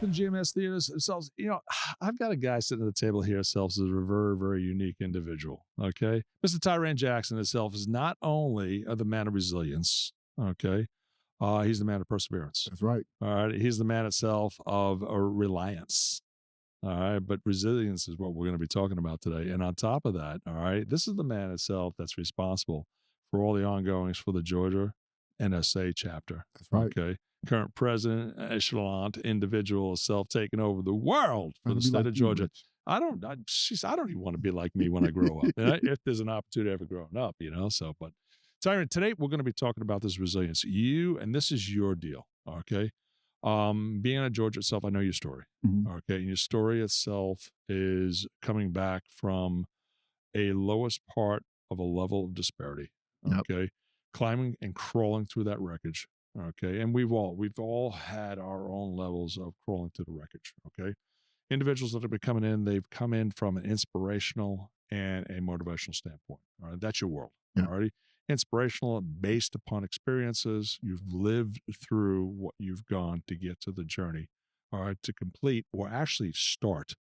welcome to GMS Theaters. Selves, I've got a guy sitting at the table here, selves as a very, very unique individual. Okay. Mr. Tiran Jackson himself is not only the man of resilience, okay, he's the man of perseverance. That's right. All right. He's the man itself of reliance. All right. But resilience is what we're going to be talking about today. And on top of that, all right, this is the man itself that's responsible for all the ongoings for the Georgia NSA chapter. That's right. Okay. Current president, echelon individual, self taking over the world for the state of Georgia. I don't even want to be like me when I grow up. And if there's an opportunity ever growing up, but Tyron, today we're going to be talking about this resilience. And this is your deal. Okay. Being in Georgia itself, I know your story. Mm-hmm. Okay. And your story itself is coming back from a lowest part of a level of disparity. Okay. Yep. Climbing and crawling through that wreckage. Okay. And we've all had our own levels of crawling through the wreckage. Okay. Individuals that have been coming in, they've come in from an inspirational and a motivational standpoint. All right. That's your world. Yeah. All right. Inspirational based upon experiences. You've lived through what you've gone to get to the journey. All right. To complete or actually start.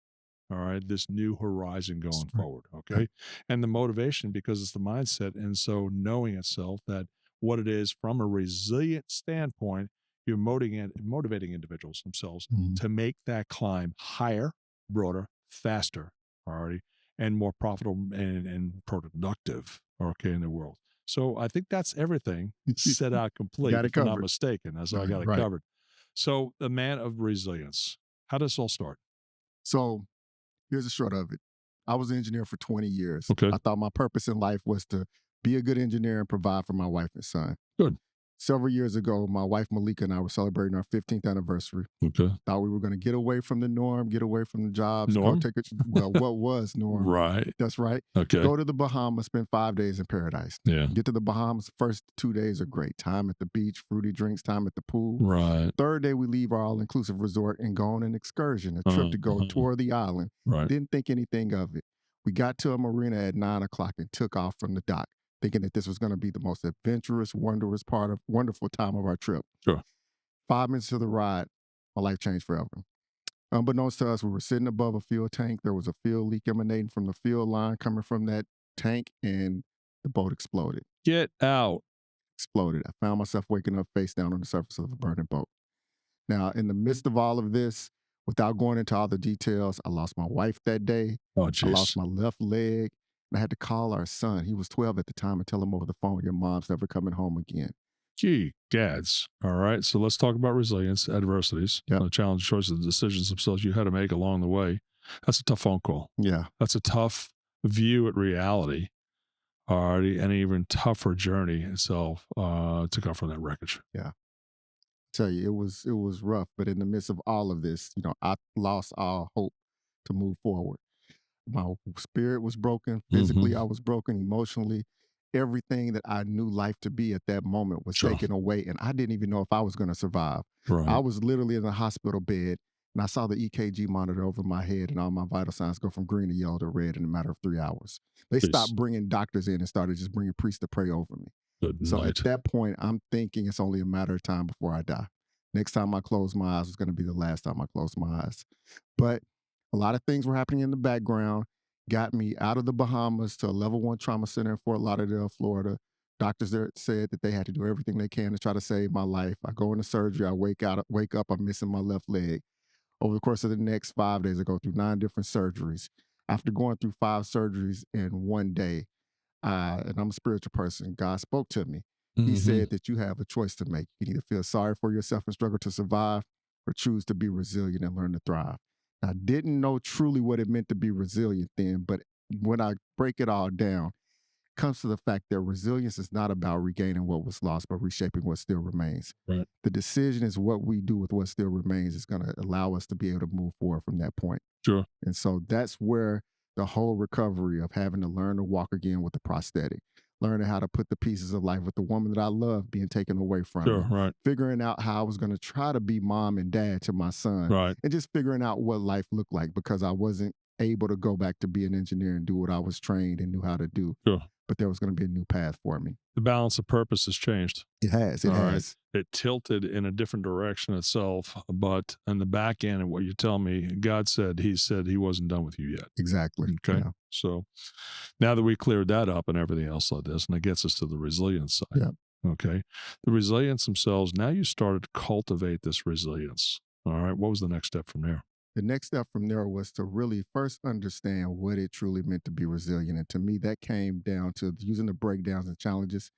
All right. This new horizon going forward. Okay. And the motivation, because it's the mindset. And so knowing itself that what it is from a resilient standpoint, you're motivating individuals themselves to make that climb higher, broader, faster, all right, and more profitable and productive, okay, in the world. So I think that's everything set out complete, if I'm not mistaken. That's I got it covered. So the man of resilience, how does this all start? So here's the short of it. I was an engineer for 20 years. Okay. I thought my purpose in life was to be a good engineer and provide for my wife and son. Good. Several years ago, my wife Malika and I were celebrating our 15th anniversary. Okay. Thought we were going to get away from the norm, get away from the jobs. Norm? What was norm? Right. That's right. Okay. Go to the Bahamas, spend 5 days in paradise. Yeah. Get to the Bahamas, first 2 days are great. Time at the beach, fruity drinks, time at the pool. Right. Third day, we leave our all-inclusive resort and go on an excursion, a trip to go tour the island. Right. Didn't think anything of it. We got to a marina at 9 o'clock and took off from the dock, thinking that this was going to be the most adventurous, wonderful time of our trip. Sure. 5 minutes to the ride, my life changed forever. Unbeknownst to us, we were sitting above a fuel tank. There was a fuel leak emanating from the fuel line coming from that tank, and the boat exploded. Get out. Exploded. I found myself waking up face down on the surface of a burning boat. Now, in the midst of all of this, without going into all the details, I lost my wife that day. Oh, geez. I lost my left leg. And I had to call our son. He was 12 at the time and tell him over the phone, your mom's never coming home again. Gee, gads. All right. So let's talk about resilience, adversities, challenge, choices, decisions themselves you had to make along the way. That's a tough phone call. Yeah. That's a tough view at reality. Already, and an even tougher journey itself to come from that wreckage. Yeah. Tell you, it was rough, but in the midst of all of this, I lost all hope to move forward. My spirit was broken. Physically, I was broken. Emotionally, everything that I knew life to be at that moment was taken away, and I didn't even know if I was going to survive. Right. I was literally in a hospital bed, and I saw the EKG monitor over my head, and all my vital signs go from green to yellow to red in a matter of 3 hours. They stopped bringing doctors in and started just bringing priests to pray over me. So at that point, I'm thinking it's only a matter of time before I die. Next time I close my eyes was going to be the last time I closed my eyes. But a lot of things were happening in the background, got me out of the Bahamas to a level 1 trauma center in Fort Lauderdale, Florida. Doctors there said that they had to do everything they can to try to save my life. I go into surgery, I wake up, I'm missing my left leg. Over the course of the next 5 days, I go through 9 different surgeries. After going through 5 surgeries in 1 day, and I'm a spiritual person, God spoke to me. He said that you have a choice to make. You can either feel sorry for yourself and struggle to survive, or choose to be resilient and learn to thrive. I didn't know truly what it meant to be resilient then, but when I break it all down, it comes to the fact that resilience is not about regaining what was lost, but reshaping what still remains. Right. The decision is what we do with what still remains is going to allow us to be able to move forward from that point. Sure. And so that's where the whole recovery of having to learn to walk again with the prosthetic, learning how to put the pieces of life with the woman that I love being taken away from me. Right. Figuring out how I was going to try to be mom and dad to my son. Right. And just figuring out what life looked like because I wasn't able to go back to be an engineer and do what I was trained and knew how to do. Sure. but there was going to be a new path for me. The balance of purpose has changed. It has. It All right. has. It tilted in a different direction itself, but on the back end of what you tell me, God said he wasn't done with you yet. Exactly. Okay. Yeah. So now that we cleared that up and everything else like this, and it gets us to the resilience side. Yeah. Okay. The resilience themselves, now you started to cultivate this resilience. All right. What was the next step from there? The next step from there was to really first understand what it truly meant to be resilient. And to me, that came down to using the breakdowns and challenges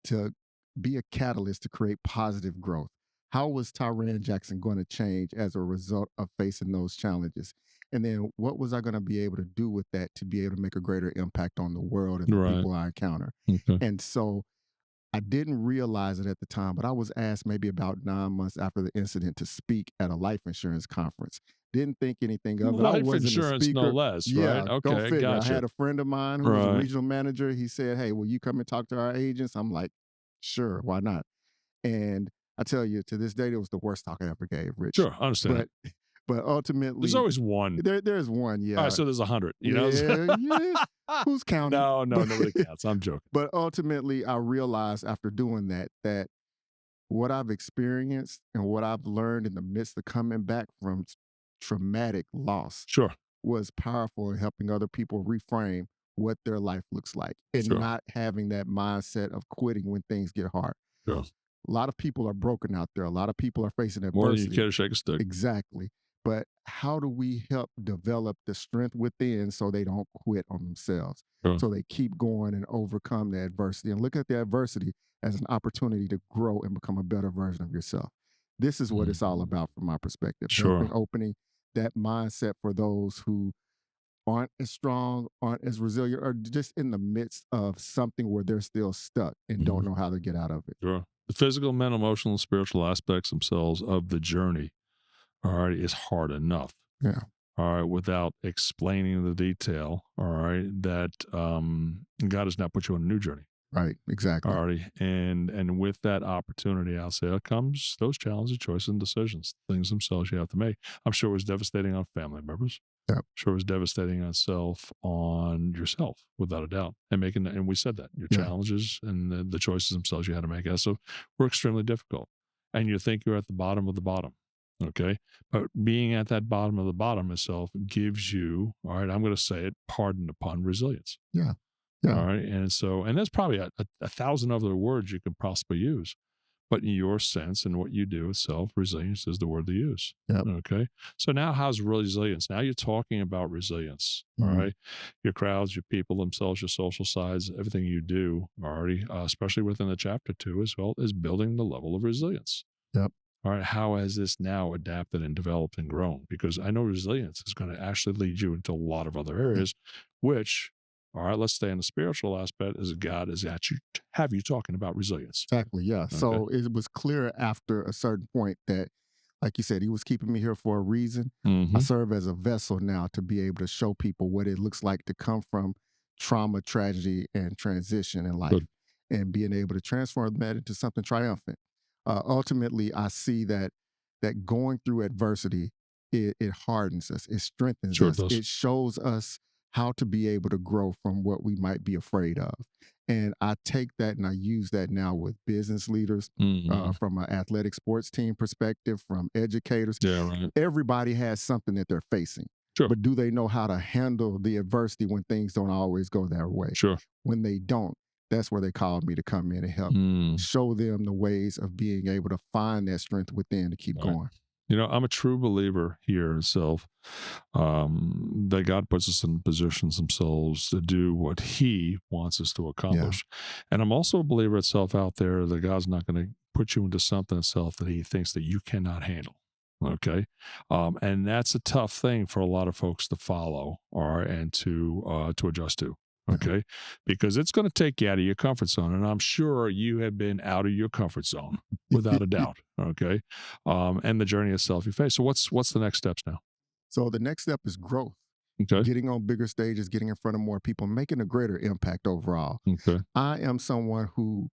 to be a catalyst to create positive growth. How was Tiran Jackson going to change as a result of facing those challenges? And then what was I going to be able to do with that to be able to make a greater impact on the world and the Right. people I encounter? Okay. And so I didn't realize it at the time, but I was asked maybe about 9 months after the incident to speak at a life insurance conference. Didn't think anything of it. I Life wasn't a insurance, no speaker. less, right? Yeah, go Okay. figure. I Gotcha. had a friend of mine who was a Right. regional manager. He said, "Hey, will you come and talk to our agents?" I'm like, "Sure, why not?" And I tell you, to this day, it was the worst talk I ever gave, Rich. Sure. I understand But it. but There's ultimately, always one. there's one. All Yeah, right. So there's 100, yeah. Who's counting? No, But nobody counts. I'm joking. but ultimately, I realized after doing that what I've experienced and what I've learned in the midst of coming back from traumatic loss Sure. was powerful in helping other people reframe what their life looks like and Sure. not having that mindset of quitting when things get hard. Sure. A lot of people are broken out there. A lot of people are facing More than you adversity. care to shake a stick. Exactly. But how do we help develop the strength within so they don't quit on themselves? Sure. So they keep going and overcome the adversity and look at the adversity as an opportunity to grow and become a better version of yourself. This is what it's all about from my perspective. Sure. Helping opening that mindset for those who aren't as strong, aren't as resilient, or just in the midst of something where they're still stuck and don't know how to get out of it. Sure. The physical, mental, emotional, and spiritual aspects themselves of the journey, all right, is hard enough. Yeah. All right, without explaining the detail, all right, that God has not put you on a new journey. Right. Exactly. All right. And with that opportunity, I'll say it comes those challenges, choices, and decisions, things themselves you have to make. I'm sure it was devastating on family members. Yep. Sure it was devastating on yourself, without a doubt. And we said that your Yeah. challenges and the choices themselves you had to make so were extremely difficult. And you think you're at the bottom of the bottom. Okay. But being at that bottom of the bottom itself gives you, all right, I'm going to say it, pardon upon resilience. Yeah. Yeah. All right. And there's probably a thousand other words you could possibly use. But in your sense and what you do itself, resilience is the word to use. Yep. Okay. So now how's resilience? Now you're talking about resilience. All Mhm. right. Your crowds, your people themselves, your social sides, everything you do already, especially within the chapter 2 as well, is building the level of resilience. Yep. All right. How has this now adapted and developed and grown? Because I know resilience is going to actually lead you into a lot of other areas, which, all right, let's stay in the spiritual aspect, as God is at you, have you talking about resilience. Exactly. Yeah. Okay. So it was clear after a certain point that, like you said, he was keeping me here for a reason. I serve as a vessel now to be able to show people what it looks like to come from trauma, tragedy, and transition in life, Good. and being able to transform that into something triumphant. Ultimately, I see that going through adversity, it hardens us, it strengthens Sure it us, does. it shows us how to be able to grow from what we might be afraid of. And I take that and I use that now with business leaders, from an athletic sports team perspective, from educators. Yeah, right. Everybody has something that they're facing. Sure. But do they know how to handle the adversity when things don't always go their way? Sure. When they don't, that's where they called me to come in and help show them the ways of being able to find that strength within to keep going. You know, I'm a true believer here itself, that God puts us in positions themselves to do what he wants us to accomplish. And I'm also a believer itself out there that God's not going to put you into something itself that he thinks that you cannot handle. Okay. And that's a tough thing for a lot of folks to follow and to adjust to. Okay. Because it's going to take you out of your comfort zone. And I'm sure you have been out of your comfort zone without a doubt. Okay. And the journey itself you face. So what's the next steps now? So the next step is growth. Okay. Getting on bigger stages, getting in front of more people, making a greater impact overall. Okay. I am someone who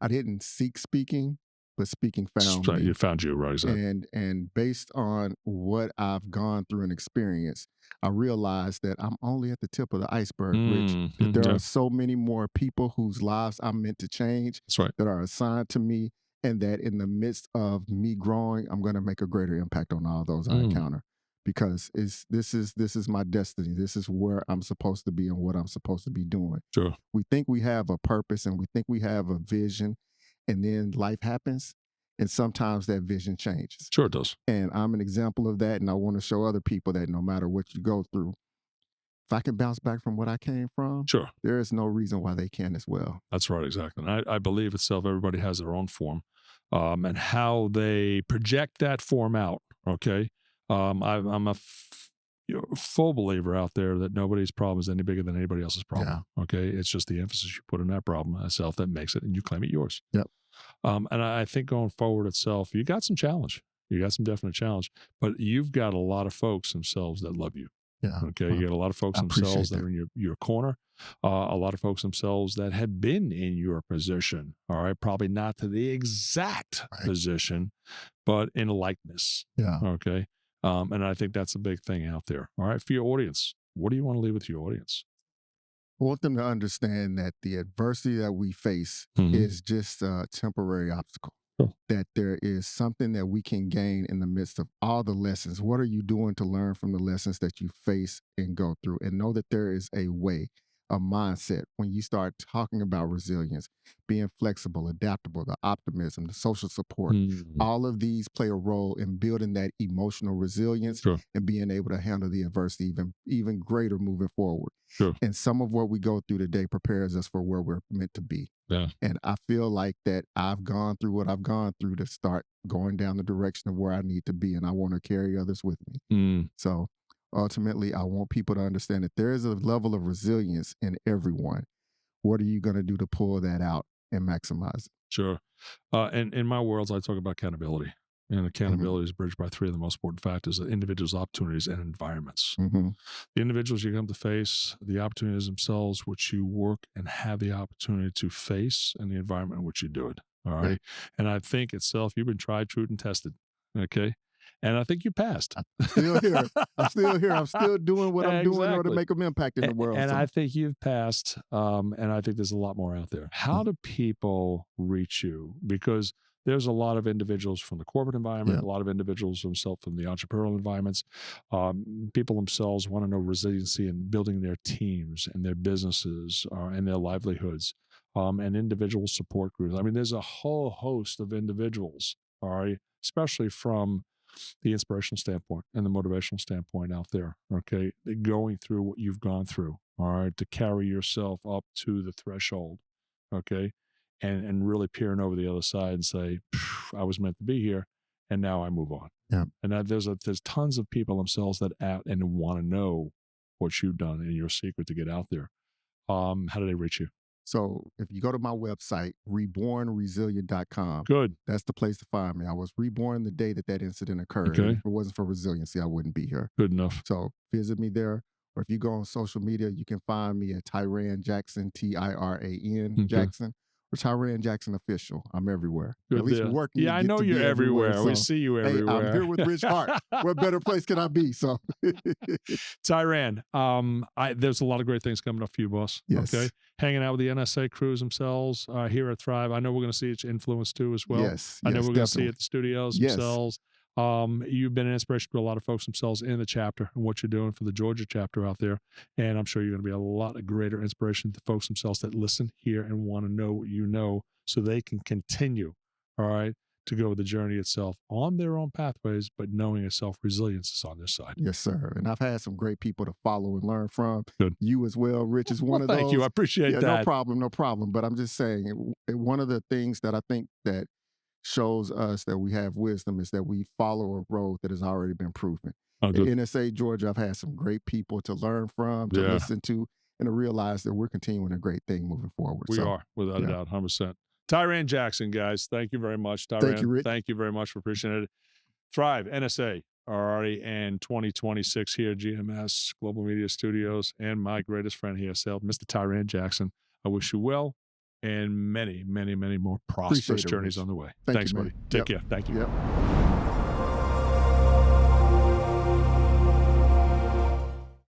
I didn't seek speaking. but speaking found So me. you found you, right? Exactly. And based on what I've gone through and experienced, I realized that I'm only at the tip of the iceberg, Rich. That there Yeah, are so many more people whose lives I'm meant to change that's right. that are assigned to me, and that in the midst of me growing, I'm going to make a greater impact on all those I Mm, encounter. Because this is my destiny. This is where I'm supposed to be and what I'm supposed to be doing. sure. We think we have a purpose and we think we have a vision, and then life happens, and sometimes that vision changes. Sure it does. And I'm an example of that. And I want to show other people that no matter what you go through, if I can bounce back from what I came from, Sure. there is no reason why they can as well. That's right, exactly. And I believe itself, everybody has their own form, and how they project that form out. Okay. I'm a full believer out there that nobody's problem is any bigger than anybody else's Yeah. problem. Okay. It's just the emphasis you put on that problem itself that makes it, and you claim it yours. Yep. And I think going forward itself, you got some challenge. You got some definite challenge, but you've got a lot of folks themselves that love you. Yeah. Okay, Well, you got a lot of folks I themselves appreciate that that. are in your corner. A lot of folks themselves that have been in your position. All right, probably not to the exact Right. position, but in likeness. Yeah. Okay, and I think that's a big thing out there. All right, for your audience, what do you want to leave with your audience? I want them to understand that the adversity that we face Mm-hmm. is just a temporary obstacle. Sure. That there is something that we can gain in the midst of all the lessons. What are you doing to learn from the lessons that you face and go through? And know that there is a way, a mindset. When you start talking about resilience, being flexible, adaptable, the optimism, the social support, Mm-hmm. all of these play a role in building that emotional resilience Sure, and being able to handle the adversity even greater moving forward. sure, And some of what we go through today prepares us for where we're meant to be. yeah, And I feel like that I've gone through what I've gone through to start going down the direction of where I need to be. And I want to carry others with me. mm, So ultimately, I want people to understand that there is a level of resilience in everyone. What are you going to do to pull that out and maximize it? sure. And in my worlds, I talk about accountability. And Hmm. accountability is bridged by three of the most important factors: the individuals, opportunities, and environments. Hmm. The individuals you come to face, the opportunities themselves, which you work and have the opportunity to face, and the environment in which you do it. All Yeah. right. And I think itself, you've been tried, true, and tested. Okay. And I think you passed. I'm still here. I'm still here. I'm still doing what I'm doing in order to Exactly. make an impact in the world. And So, I think you've passed. And I think there's a lot more out there. How mm, do people reach you? Because there's a lot of individuals from the corporate yeah, environment, a lot of individuals themselves from the entrepreneurial environments. People themselves want to know resiliency in building their teams and their businesses and their livelihoods, and individual support groups. I mean, there's a whole host of individuals, all right, especially from the inspirational standpoint and the motivational standpoint out there, okay, going through what you've gone through, all right, to carry yourself up to the threshold, okay, and really peering over the other side and say, I was meant to be here, and now I move on. yeah. And that there's tons of people themselves that out and want to know what you've done and your secret to get out there. How do they reach you? So if you go to my website, rebornresilient.com, Good. that's the place to find me. I was reborn the day that that incident occurred. And Okay. if it wasn't for resiliency, I wouldn't be here. Good enough. So visit me there. Or if you go on social media, you can find me at Tiran Jackson, Tiran Okay. Jackson, or Tiran Jackson Official. I'm everywhere. At Good least deal. working to Yeah, I get know to you're be everywhere. everywhere. We So, see you hey, I'm everywhere. here with Rich Hart. What better place can I be? So, Tyran, there's a lot of great things coming up for you, boss. Okay, yes, hanging out with the NSA crews themselves here at Thrive. I know we're going to see its influence too as well. yes, I know yes, we're going to see it definitely. at the studios Yes, themselves. You've been an inspiration to a lot of folks themselves in the chapter and what you're doing for the Georgia chapter out there. And I'm sure you're going to be a lot of greater inspiration to folks themselves that listen, hear, and want to know what you know so they can continue, all right, to go the journey itself on their own pathways, but knowing a self-resilience is on their side. yes, sir. And I've had some great people to follow and learn from. Good. You as well, Rich, is Well, one of thank you. I those. appreciate Yeah, no that. problem, no problem. But I'm just saying, one of the things that I think that shows us that we have wisdom is that we follow a road that has already been proven. Oh, At good. NSA Georgia, I've had some great people to learn from, to Yeah, listen to, and to realize that we're continuing a great thing moving forward. we So, are, without a yeah. doubt, 100%. Tyran Jackson, guys, thank you very much. Thank you, Tyran, Rich. thank you very much for appreciating it. Thrive, NSA, already in 2026 here at GMS Global Media Studios, and my greatest friend here, Mr. Tyran Jackson. I wish you well and many, many, many more prosperous Appreciate it, journeys Rich. on the way. Thank you, Thanks, buddy. man. Take Yep. care. Thank you. Yep.